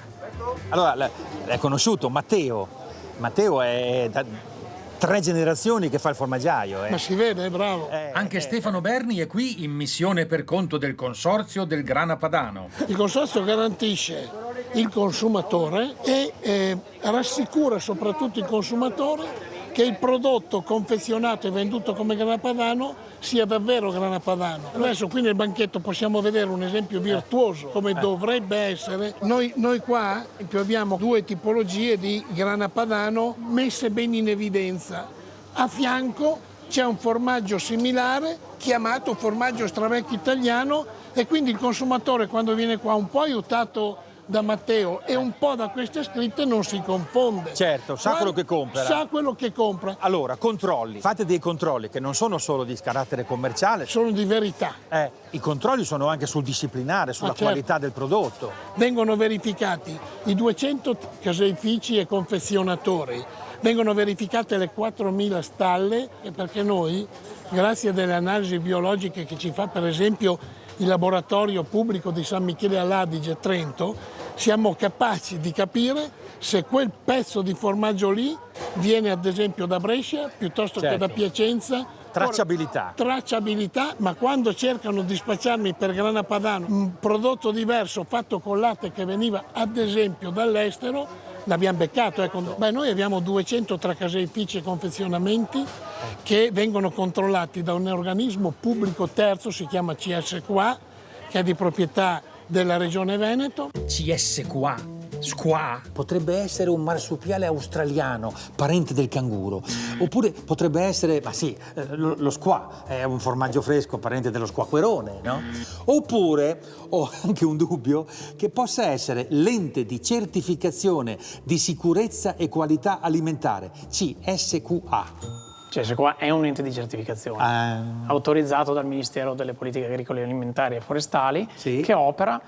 Allora, l'hai conosciuto, Matteo. Matteo è da 3 generazioni che fa il formaggiaio. Ma si vede, è bravo. Anche Stefano Berni è qui in missione per conto del consorzio del grana padano. Il consorzio garantisce il consumatore e rassicura soprattutto il consumatore che il prodotto confezionato e venduto come grana padano sia davvero grana padano. Adesso qui nel banchetto possiamo vedere un esempio virtuoso come dovrebbe essere. Noi qua abbiamo 2 tipologie di grana padano messe ben in evidenza. A fianco c'è un formaggio similare chiamato formaggio stravecchio italiano e quindi il consumatore quando viene qua un po' aiutato da Matteo e un po' da queste scritte non si confonde. Certo, sa quello che compra. Sa quello che compra. Allora, controlli. Fate dei controlli che non sono solo di carattere commerciale. Sono di verità. I controlli sono anche sul disciplinare, sulla certo. qualità del prodotto. Vengono verificati i 200 caseifici e confezionatori. Vengono verificate le 4.000 stalle perché noi, grazie alle analisi biologiche che ci fa per esempio il laboratorio pubblico di San Michele all'Adige, Trento, siamo capaci di capire se quel pezzo di formaggio lì viene ad esempio da Brescia piuttosto che da Piacenza. Tracciabilità. Tracciabilità, ma quando cercano di spacciarmi per grana padano un prodotto diverso fatto con latte che veniva ad esempio dall'estero, l'abbiamo beccato. Ecco. Beh, noi abbiamo 200 tra caseifici e confezionamenti che vengono controllati da un organismo pubblico terzo, si chiama CSQA, che è di proprietà della Regione Veneto. CSQA. Squà potrebbe essere un marsupiale australiano, parente del canguro. Oppure potrebbe essere, ma sì, lo squà è un formaggio fresco, parente dello squacquerone, no? Oppure, ho anche un dubbio, che possa essere l'ente di certificazione di sicurezza e qualità alimentare, CSQA. CSQA è un ente di certificazione autorizzato dal Ministero delle Politiche Agricole, Alimentari e Forestali, che opera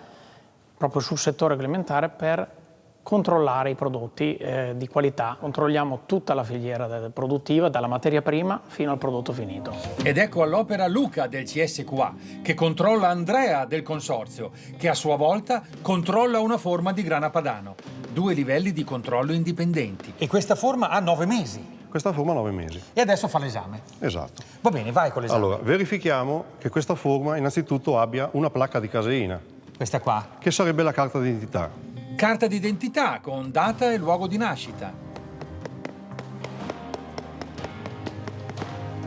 proprio sul settore agroalimentare per controllare i prodotti di qualità. Controlliamo tutta la filiera produttiva, dalla materia prima fino al prodotto finito. Ed ecco all'opera Luca del CSQA, che controlla Andrea del consorzio, che a sua volta controlla una forma di grana padano. 2 livelli di controllo indipendenti. E questa forma ha 9 mesi. Questa forma ha 9 mesi. E adesso fa l'esame. Esatto. Va bene, vai con l'esame. Allora, verifichiamo che questa forma innanzitutto abbia una placca di caseina. Questa qua? Che sarebbe la carta d'identità. Carta d'identità con data e luogo di nascita.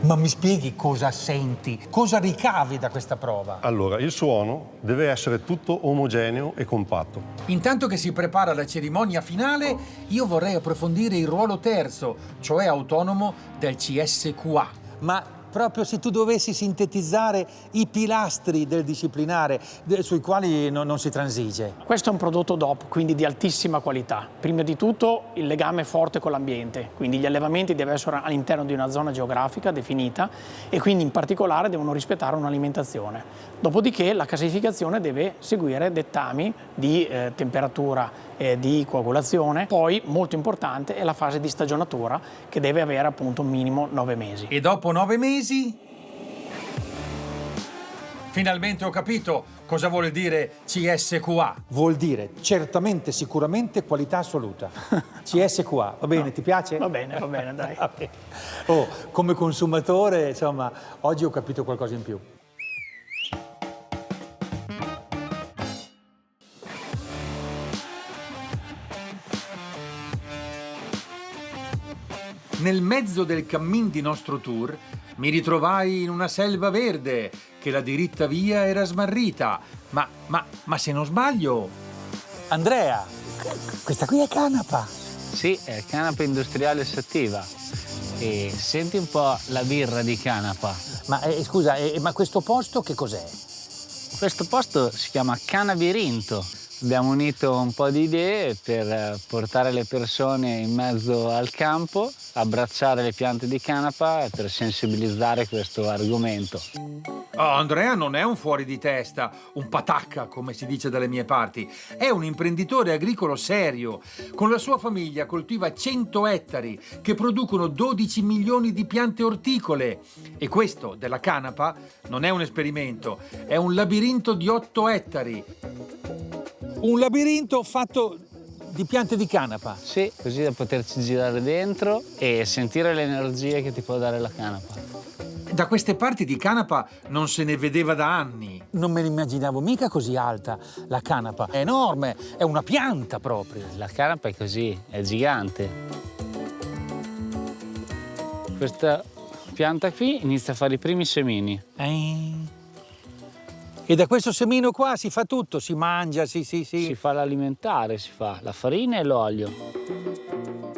Ma mi spieghi cosa senti? Cosa ricavi da questa prova? Allora, il suono deve essere tutto omogeneo e compatto. Intanto che si prepara la cerimonia finale, io vorrei approfondire il ruolo terzo, cioè autonomo del CSQA. Ma proprio se tu dovessi sintetizzare i pilastri del disciplinare sui quali non si transige. Questo è un prodotto DOP, quindi di altissima qualità. Prima di tutto il legame forte con l'ambiente, quindi gli allevamenti devono essere all'interno di una zona geografica definita e quindi in particolare devono rispettare un'alimentazione. Dopodiché la caseificazione deve seguire dettami di temperatura e di coagulazione. Poi, molto importante, è la fase di stagionatura che deve avere appunto un minimo 9 mesi. E dopo 9 mesi? Finalmente ho capito cosa vuol dire CSQA. Vuol dire certamente, sicuramente, qualità assoluta. CSQA, va bene, ti piace? Va bene, dai. Oh, come consumatore, insomma, oggi ho capito qualcosa in più. Nel mezzo del cammin di nostro tour mi ritrovai in una selva verde che la diritta via era smarrita. Ma se non sbaglio... Andrea, questa qui è canapa. Sì, è canapa industriale sativa. E senti un po' la birra di canapa. Ma scusa, ma questo posto che cos'è? Questo posto si chiama Canabirinto. Abbiamo unito un po' di idee per portare le persone in mezzo al campo, abbracciare le piante di canapa e per sensibilizzare questo argomento. Oh, Andrea non è un fuori di testa, un patacca, come si dice dalle mie parti. È un imprenditore agricolo serio. Con la sua famiglia coltiva 100 ettari che producono 12 milioni di piante orticole. E questo, della canapa, non è un esperimento, è un labirinto di 8 ettari. Un labirinto fatto di piante di canapa? Sì, così da poterci girare dentro e sentire le energie che ti può dare la canapa. Da queste parti di canapa non se ne vedeva da anni. Non me l'immaginavo mica così alta, la canapa. È enorme, è una pianta proprio. La canapa è così, è gigante. Questa pianta qui inizia a fare i primi semini. E da questo semino qua si fa tutto, si mangia, sì. Si fa l'alimentare, si fa la farina e l'olio.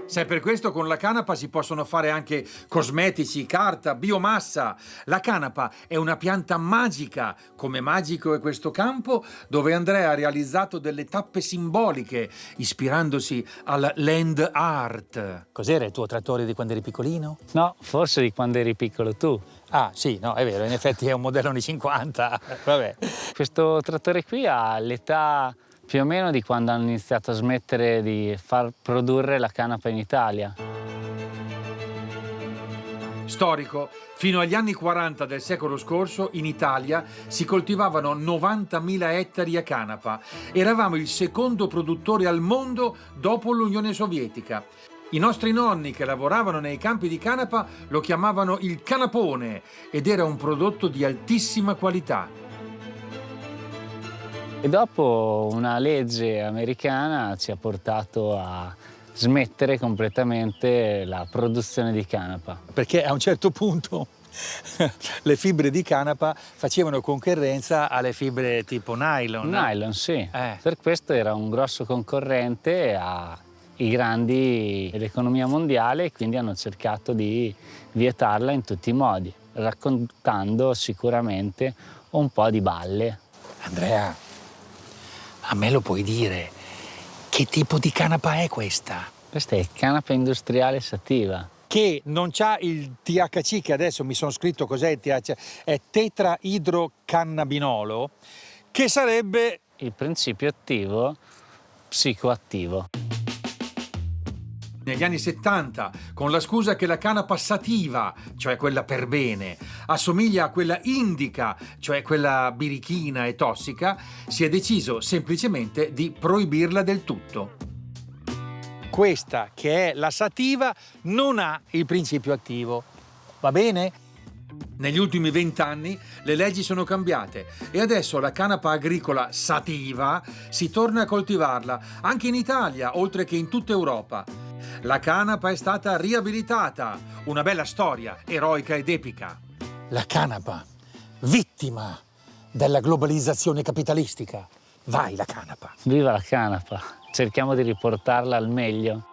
Se è per questo con la canapa si possono fare anche cosmetici, carta, biomassa. La canapa è una pianta magica, come magico è questo campo dove Andrea ha realizzato delle tappe simboliche, ispirandosi al land art. Cos'era il tuo trattore di quando eri piccolino? No, forse di quando eri piccolo tu. Ah, sì, no, è vero, in effetti è un modello anni 50, vabbè. Questo trattore qui ha l'età più o meno di quando hanno iniziato a smettere di far produrre la canapa in Italia. Storico, fino agli anni 40 del secolo scorso in Italia si coltivavano 90.000 ettari a canapa. Eravamo il secondo produttore al mondo dopo l'Unione Sovietica. I nostri nonni che lavoravano nei campi di canapa lo chiamavano il canapone ed era un prodotto di altissima qualità. E dopo una legge americana ci ha portato a smettere completamente la produzione di canapa. Perché a un certo punto le fibre di canapa facevano concorrenza alle fibre tipo nylon. Nylon, sì. Per questo era un grosso concorrente ai grandi dell'economia mondiale e quindi hanno cercato di vietarla in tutti i modi, raccontando sicuramente un po' di balle. Andrea, a me lo puoi dire, che tipo di canapa è questa? Questa è canapa industriale sativa. Che non c'ha il THC, che adesso mi sono scritto cos'è il THC, è tetraidrocannabinolo, che sarebbe il principio attivo psicoattivo. Negli anni 70, con la scusa che la canapa sativa, cioè quella per bene, assomiglia a quella indica, cioè quella birichina e tossica, si è deciso semplicemente di proibirla del tutto. Questa, che è la sativa, non ha il principio attivo. Va bene? Negli ultimi 20 anni le leggi sono cambiate e adesso la canapa agricola sativa si torna a coltivarla anche in Italia, oltre che in tutta Europa. La canapa è stata riabilitata, una bella storia, eroica ed epica. La canapa, vittima della globalizzazione capitalistica. Vai la canapa! Viva la canapa! Cerchiamo di riportarla al meglio.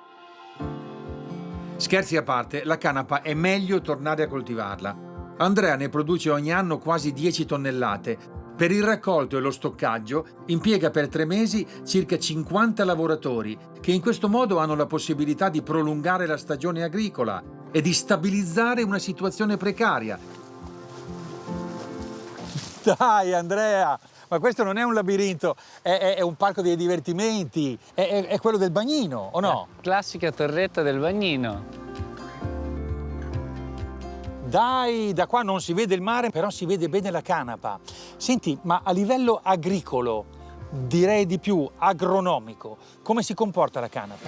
Scherzi a parte, la canapa è meglio tornare a coltivarla. Andrea ne produce ogni anno quasi 10 tonnellate. Per il raccolto e lo stoccaggio impiega per 3 mesi circa 50 lavoratori che in questo modo hanno la possibilità di prolungare la stagione agricola e di stabilizzare una situazione precaria. Dai Andrea, ma questo non è un labirinto, è un parco dei divertimenti, è quello del bagnino, o no? Classica torretta del bagnino. Dai, da qua non si vede il mare, però si vede bene la canapa. Senti, ma a livello agricolo, direi di più agronomico, come si comporta la canapa?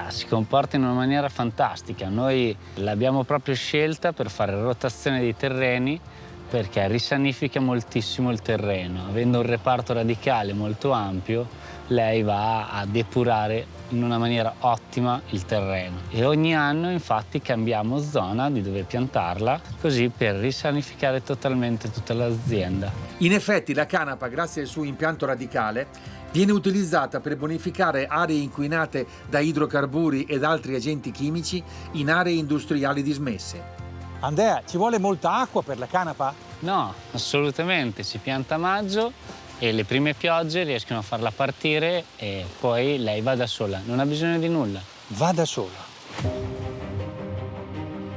Si comporta in una maniera fantastica. Noi l'abbiamo proprio scelta per fare rotazione dei terreni perché risanifica moltissimo il terreno. Avendo un reparto radicale molto ampio, lei va a depurare in una maniera ottima il terreno. E ogni anno infatti cambiamo zona di dove piantarla, così per risanificare totalmente tutta l'azienda. In effetti la canapa, grazie al suo impianto radicale, viene utilizzata per bonificare aree inquinate da idrocarburi ed altri agenti chimici in aree industriali dismesse. Andrea, ci vuole molta acqua per la canapa? No, assolutamente. Si pianta a maggio e le prime piogge riescono a farla partire e poi lei va da sola, non ha bisogno di nulla. Va da sola.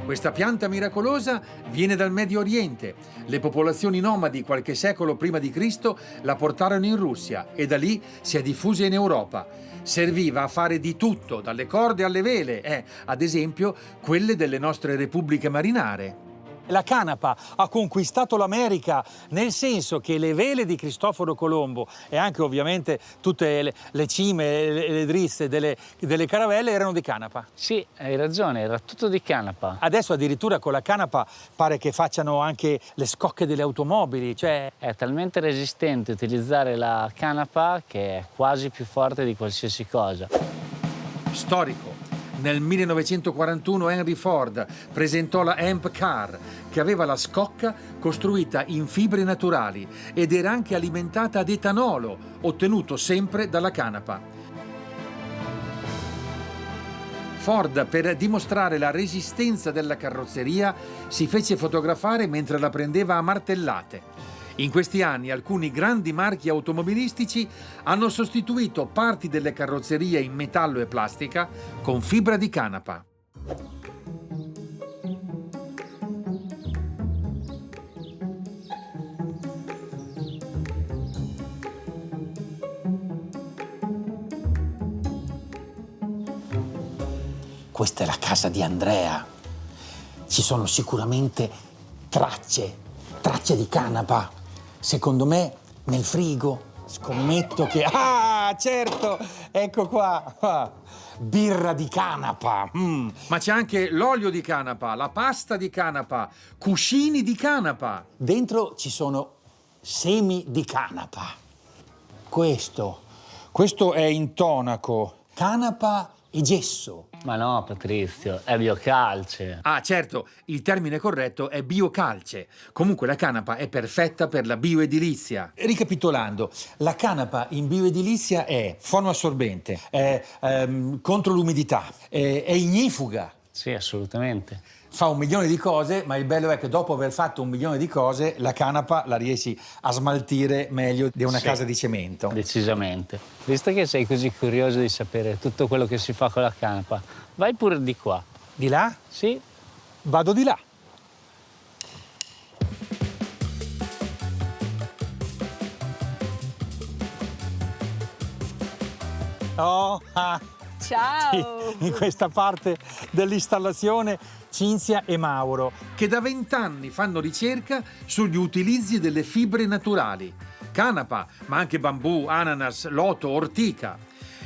Questa pianta miracolosa viene dal Medio Oriente. Le popolazioni nomadi qualche secolo prima di Cristo la portarono in Russia e da lì si è diffusa in Europa. Serviva a fare di tutto, dalle corde alle vele, ad esempio quelle delle nostre repubbliche marinare. La canapa ha conquistato l'America, nel senso che le vele di Cristoforo Colombo e anche ovviamente tutte le cime, le drizze delle caravelle erano di canapa. Sì, hai ragione, era tutto di canapa. Adesso addirittura con la canapa pare che facciano anche le scocche delle automobili, cioè... È talmente resistente utilizzare la canapa che è quasi più forte di qualsiasi cosa. Storico. Nel 1941 Henry Ford presentò la Amp Car, che aveva la scocca costruita in fibre naturali ed era anche alimentata ad etanolo, ottenuto sempre dalla canapa. Ford, per dimostrare la resistenza della carrozzeria, si fece fotografare mentre la prendeva a martellate. In questi anni alcuni grandi marchi automobilistici hanno sostituito parti delle carrozzerie in metallo e plastica con fibra di canapa. Questa è la casa di Andrea. Ci sono sicuramente tracce di canapa. Secondo me nel frigo. Scommetto che... Ah, certo! Ecco qua. Birra di canapa. Ma c'è anche l'olio di canapa, la pasta di canapa, cuscini di canapa. Dentro ci sono semi di canapa. Questo è intonaco. Canapa e gesso. Ma no, Patrizio, è biocalce. Ah, certo, il termine corretto è biocalce. Comunque la canapa è perfetta per la bioedilizia. Ricapitolando, la canapa in bioedilizia è fonoassorbente, è contro l'umidità, è ignifuga. Sì, assolutamente. Fa 1 milione di cose, ma il bello è che dopo aver fatto 1 milione di cose, la canapa la riesci a smaltire meglio di una casa di cemento. Decisamente. Visto che sei così curioso di sapere tutto quello che si fa con la canapa, vai pure di qua. Di là? Sì. Vado di là. Oh, Ciao! in questa parte dell'installazione Cinzia e Mauro, che da 20 anni fanno ricerca sugli utilizzi delle fibre naturali, canapa, ma anche bambù, ananas, loto, ortica,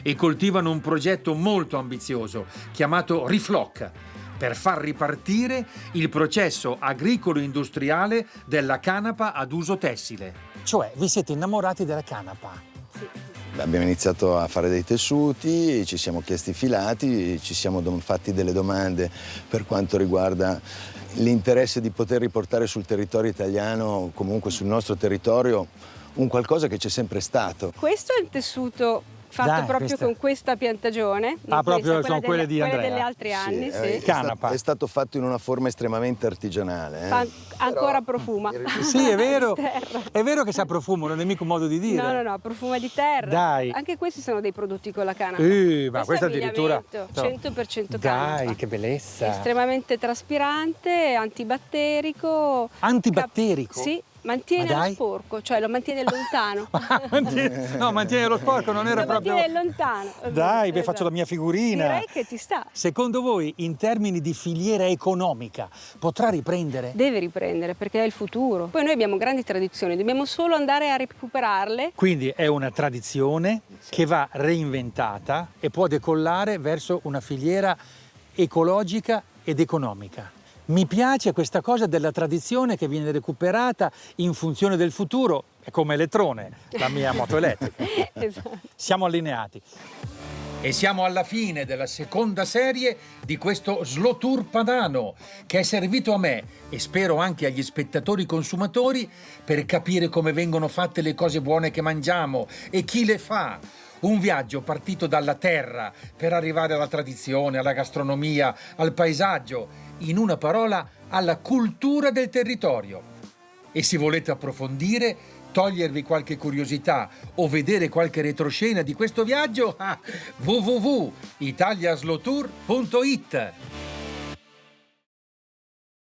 e coltivano un progetto molto ambizioso chiamato Rifloc, per far ripartire il processo agricolo-industriale della canapa ad uso tessile. Cioè, vi siete innamorati della canapa? Abbiamo iniziato a fare dei tessuti, ci siamo chiesti i filati, ci siamo fatti delle domande per quanto riguarda l'interesse di poter riportare sul territorio italiano, comunque sul nostro territorio, un qualcosa che c'è sempre stato. Questo è il tessuto fatto proprio con questa piantagione. Proprio sono quelle di Andrea. Degli altri anni, sì. Canapa. È stato fatto in una forma estremamente artigianale. Ancora profuma. Sì, è vero. È vero che sa profumo, non è mica un modo di dire. No, profuma di terra. Dai. Anche questi sono dei prodotti con la canapa. Ma questo addirittura 100% canapa. Dai, che bellezza. Estremamente traspirante, antibatterico. Antibatterico? Sì. Mantiene lo sporco, cioè lo mantiene lontano. mantiene lo sporco, non era proprio... Mantiene lontano. Dai, faccio la mia figurina. Direi che ti sta. Secondo voi, in termini di filiera economica, potrà riprendere? Deve riprendere, perché è il futuro. Poi noi abbiamo grandi tradizioni, dobbiamo solo andare a recuperarle. Quindi è una tradizione che va reinventata e può decollare verso una filiera ecologica ed economica. Mi piace questa cosa della tradizione che viene recuperata in funzione del futuro, è come Elettrone, la mia moto elettrica. Esatto. Siamo allineati. E siamo alla fine della seconda serie di questo Slow Tour padano, che è servito a me e spero anche agli spettatori consumatori per capire come vengono fatte le cose buone che mangiamo e chi le fa. Un viaggio partito dalla terra per arrivare alla tradizione, alla gastronomia, al paesaggio, in una parola, alla cultura del territorio. E se volete approfondire, togliervi qualche curiosità o vedere qualche retroscena di questo viaggio, www.italiaslowtour.it.